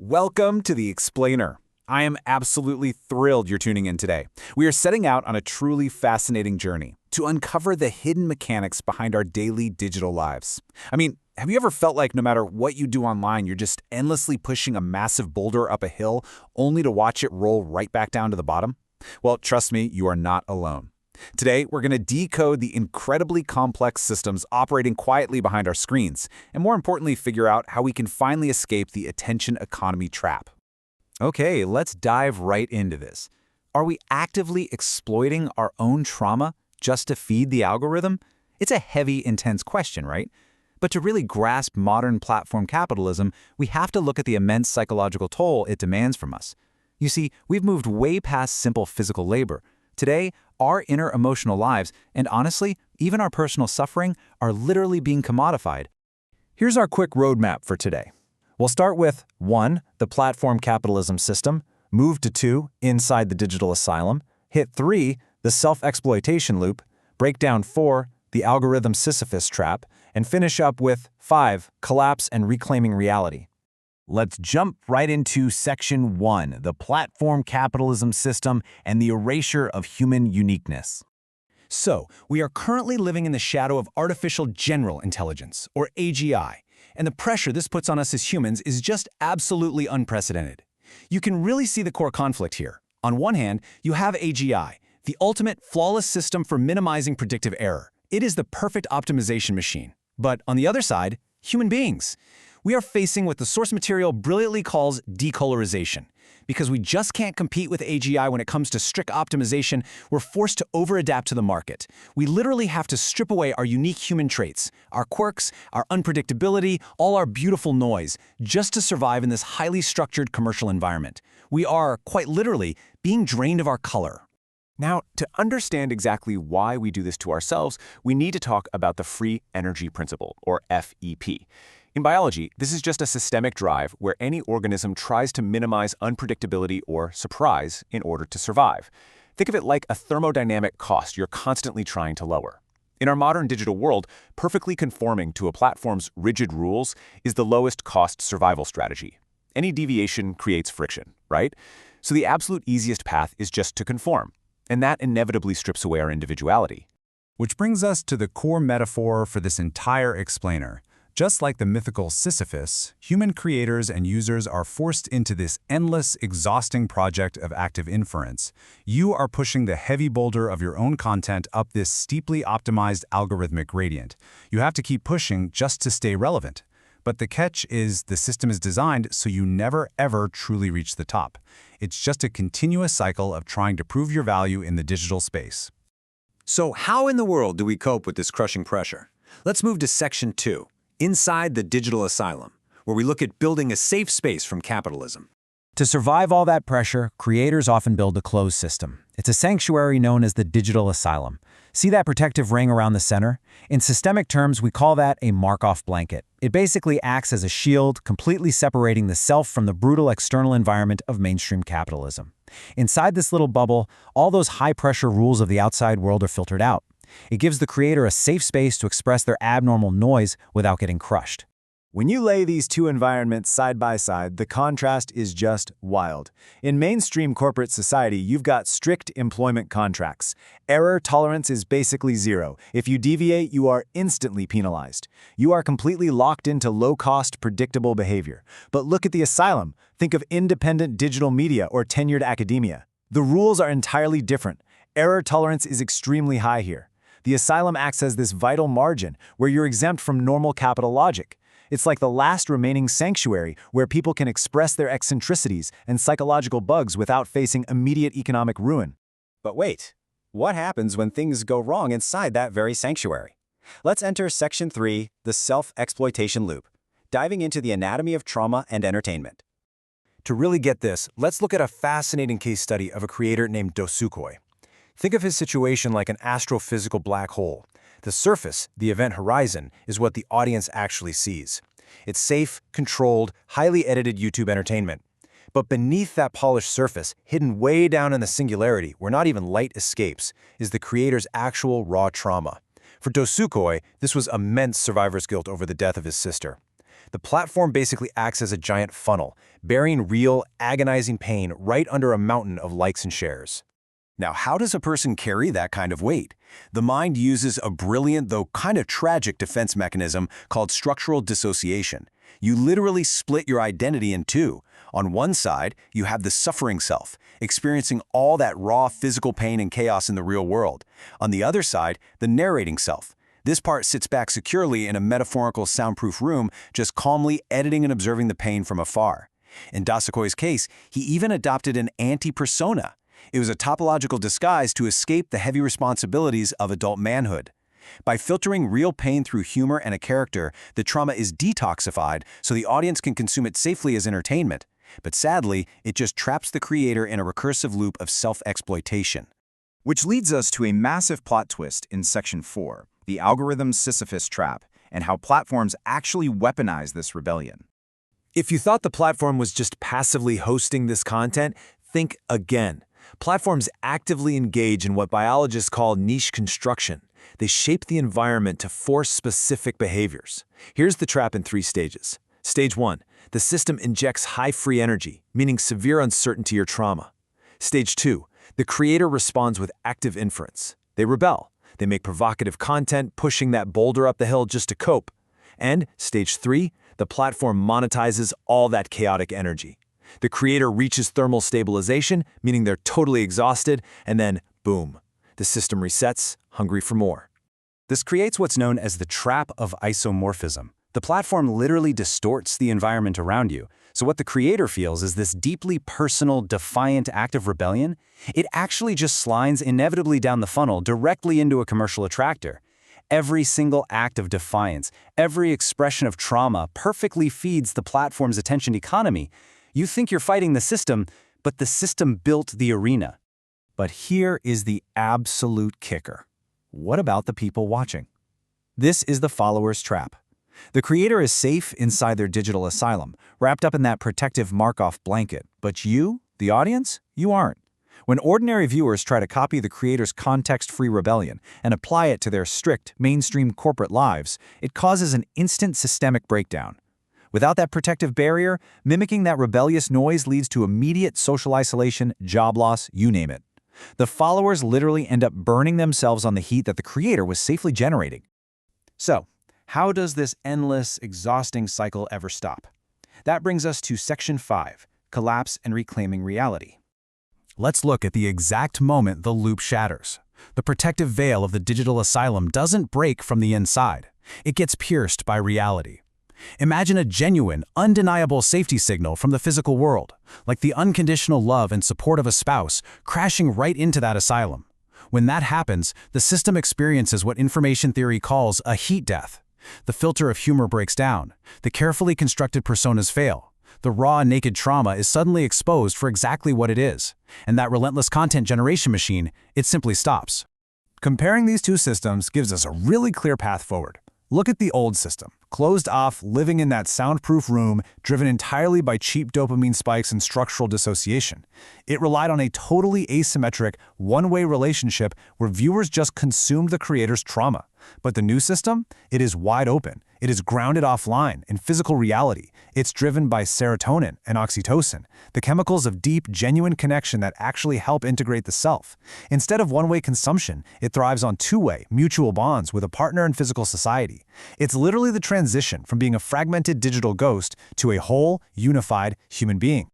Welcome to The Explainer. I am absolutely thrilled you're tuning in today. We are setting out on a truly fascinating journey to uncover the hidden mechanics behind our daily digital lives. Have you ever felt like no matter what you do online, you're just endlessly pushing a massive boulder up a hill only to watch it roll right back down to the bottom? Well, trust me, you are not alone. Today, we're going to decode the incredibly complex systems operating quietly behind our screens, and more importantly, figure out how we can finally escape the attention economy trap. Okay, let's dive right into this. Are we actively exploiting our own trauma just to feed the algorithm? It's a heavy, intense question, right? But to really grasp modern platform capitalism, we have to look at the immense psychological toll it demands from us. You see, we've moved way past simple physical labor. Today, our inner emotional lives, and honestly, even our personal suffering, are literally being commodified. Here's our quick roadmap for today. We'll start with 1. The platform capitalism system, move to 2. Inside the digital asylum, hit 3. The self-exploitation loop, break down 4. The algorithm Sisyphus trap, and finish up with 5. Collapse and reclaiming reality. Let's jump right into Section 1, the platform capitalism system and the erasure of human uniqueness. So, we are currently living in the shadow of artificial general intelligence, or AGI, and the pressure this puts on us as humans is just absolutely unprecedented. You can really see the core conflict here. On one hand, you have AGI, the ultimate flawless system for minimizing predictive error. It is the perfect optimization machine. But on the other side, human beings. We are facing what the source material brilliantly calls decolorization. Because we just can't compete with AGI when it comes to strict optimization, we're forced to over-adapt to the market. We literally have to strip away our unique human traits, our quirks, our unpredictability, all our beautiful noise, just to survive in this highly structured commercial environment. We are, quite literally, being drained of our color. Now, to understand exactly why we do this to ourselves, we need to talk about the free energy principle, or FEP. In biology, this is just a systemic drive where any organism tries to minimize unpredictability or surprise in order to survive. Think of it like a thermodynamic cost you're constantly trying to lower. In our modern digital world, perfectly conforming to a platform's rigid rules is the lowest cost survival strategy. Any deviation creates friction, right? So the absolute easiest path is just to conform, and that inevitably strips away our individuality. Which brings us to the core metaphor for this entire explainer. Just like the mythical Sisyphus, human creators and users are forced into this endless, exhausting project of active inference. You are pushing the heavy boulder of your own content up this steeply optimized algorithmic gradient. You have to keep pushing just to stay relevant. But the catch is the system is designed so you never ever truly reach the top. It's just a continuous cycle of trying to prove your value in the digital space. So how in the world do we cope with this crushing pressure? Let's move to Section 2. Inside the digital asylum, where we look at building a safe space from capitalism. To survive all that pressure, creators often build a closed system. It's a sanctuary known as the digital asylum. See that protective ring around the center? In systemic terms, we call that a Markov blanket. It basically acts as a shield, completely separating the self from the brutal external environment of mainstream capitalism. Inside this little bubble, all those high-pressure rules of the outside world are filtered out. It gives the creator a safe space to express their abnormal noise without getting crushed. When you lay these two environments side by side, the contrast is just wild. In mainstream corporate society, you've got strict employment contracts. Error tolerance is basically zero. If you deviate, you are instantly penalized. You are completely locked into low-cost, predictable behavior. But look at the asylum. Think of independent digital media or tenured academia. The rules are entirely different. Error tolerance is extremely high here. The asylum acts as this vital margin where you're exempt from normal capital logic. It's like the last remaining sanctuary where people can express their eccentricities and psychological bugs without facing immediate economic ruin. But wait, what happens when things go wrong inside that very sanctuary? Let's enter Section 3, the self-exploitation loop, diving into the anatomy of trauma and entertainment. To really get this, let's look at a fascinating case study of a creator named Dosukoi. Think of his situation like an astrophysical black hole. The surface, the event horizon, is what the audience actually sees. It's safe, controlled, highly edited YouTube entertainment. But beneath that polished surface, hidden way down in the singularity, where not even light escapes, is the creator's actual raw trauma. For Dosukoi, this was immense survivor's guilt over the death of his sister. The platform basically acts as a giant funnel, burying real, agonizing pain right under a mountain of likes and shares. Now, how does a person carry that kind of weight? The mind uses a brilliant, though kind of tragic defense mechanism called structural dissociation. You literally split your identity in two. On one side, you have the suffering self, experiencing all that raw physical pain and chaos in the real world. On the other side, the narrating self. This part sits back securely in a metaphorical soundproof room, just calmly editing and observing the pain from afar. In Dosukhoi's case, he even adopted an anti-persona. It was a topological disguise to escape the heavy responsibilities of adult manhood. By filtering real pain through humor and a character, the trauma is detoxified so the audience can consume it safely as entertainment. But sadly, it just traps the creator in a recursive loop of self-exploitation. Which leads us to a massive plot twist in Section 4, the algorithm Sisyphus trap, and how platforms actually weaponize this rebellion. If you thought the platform was just passively hosting this content, think again. Platforms actively engage in what biologists call niche construction. They shape the environment to force specific behaviors. Here's the trap in 3 stages. Stage 1. The system injects high free energy, meaning severe uncertainty or trauma. Stage 2. The creator responds with active inference. They rebel. They make provocative content, pushing that boulder up the hill just to cope. And Stage 3. The platform monetizes all that chaotic energy. The creator reaches thermal stabilization, meaning they're totally exhausted, and then, boom, the system resets, hungry for more. This creates what's known as the trap of isomorphism. The platform literally distorts the environment around you, so what the creator feels is this deeply personal, defiant act of rebellion. It actually just slides inevitably down the funnel directly into a commercial attractor. Every single act of defiance, every expression of trauma perfectly feeds the platform's attention economy. You think you're fighting the system, but the system built the arena. But here is the absolute kicker. What about the people watching? This is the follower's trap. The creator is safe inside their digital asylum, wrapped up in that protective Markov blanket, but you, the audience, you aren't. When ordinary viewers try to copy the creator's context-free rebellion and apply it to their strict, mainstream corporate lives, it causes an instant systemic breakdown. Without that protective barrier, mimicking that rebellious noise leads to immediate social isolation, job loss, you name it. The followers literally end up burning themselves on the heat that the creator was safely generating. So, how does this endless, exhausting cycle ever stop? That brings us to Section 5, Collapse and Reclaiming Reality. Let's look at the exact moment the loop shatters. The protective veil of the digital asylum doesn't break from the inside. It gets pierced by reality. Imagine a genuine, undeniable safety signal from the physical world, like the unconditional love and support of a spouse, crashing right into that asylum. When that happens, the system experiences what information theory calls a heat death. The filter of humor breaks down. The carefully constructed personas fail. The raw, naked trauma is suddenly exposed for exactly what it is. And that relentless content generation machine, it simply stops. Comparing these two systems gives us a really clear path forward. Look at the old system, closed off, living in that soundproof room, driven entirely by cheap dopamine spikes and structural dissociation. It relied on a totally asymmetric, one-way relationship where viewers just consumed the creator's trauma. But the new system? It is wide open. It is grounded offline, in physical reality. It's driven by serotonin and oxytocin, the chemicals of deep, genuine connection that actually help integrate the self. Instead of one-way consumption, it thrives on two-way, mutual bonds with a partner in physical society. It's literally the transition from being a fragmented digital ghost to a whole, unified human being.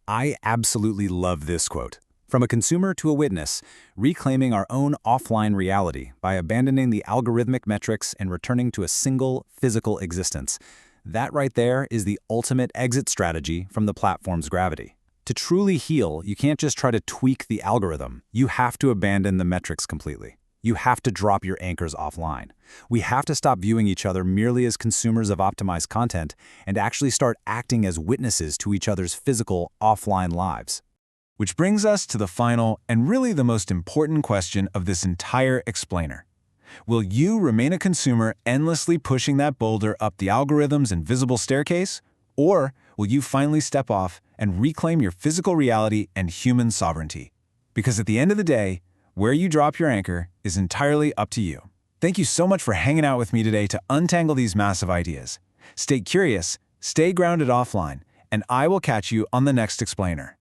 I absolutely love this quote. From a consumer to a witness, reclaiming our own offline reality by abandoning the algorithmic metrics and returning to a single, physical existence. That right there is the ultimate exit strategy from the platform's gravity. To truly heal, you can't just try to tweak the algorithm. You have to abandon the metrics completely. You have to drop your anchors offline. We have to stop viewing each other merely as consumers of optimized content and actually start acting as witnesses to each other's physical, offline lives. Which brings us to the final and really the most important question of this entire explainer. Will you remain a consumer endlessly pushing that boulder up the algorithm's invisible staircase? Or will you finally step off and reclaim your physical reality and human sovereignty? Because at the end of the day, where you drop your anchor is entirely up to you. Thank you so much for hanging out with me today to untangle these massive ideas. Stay curious, stay grounded offline, and I will catch you on the next explainer.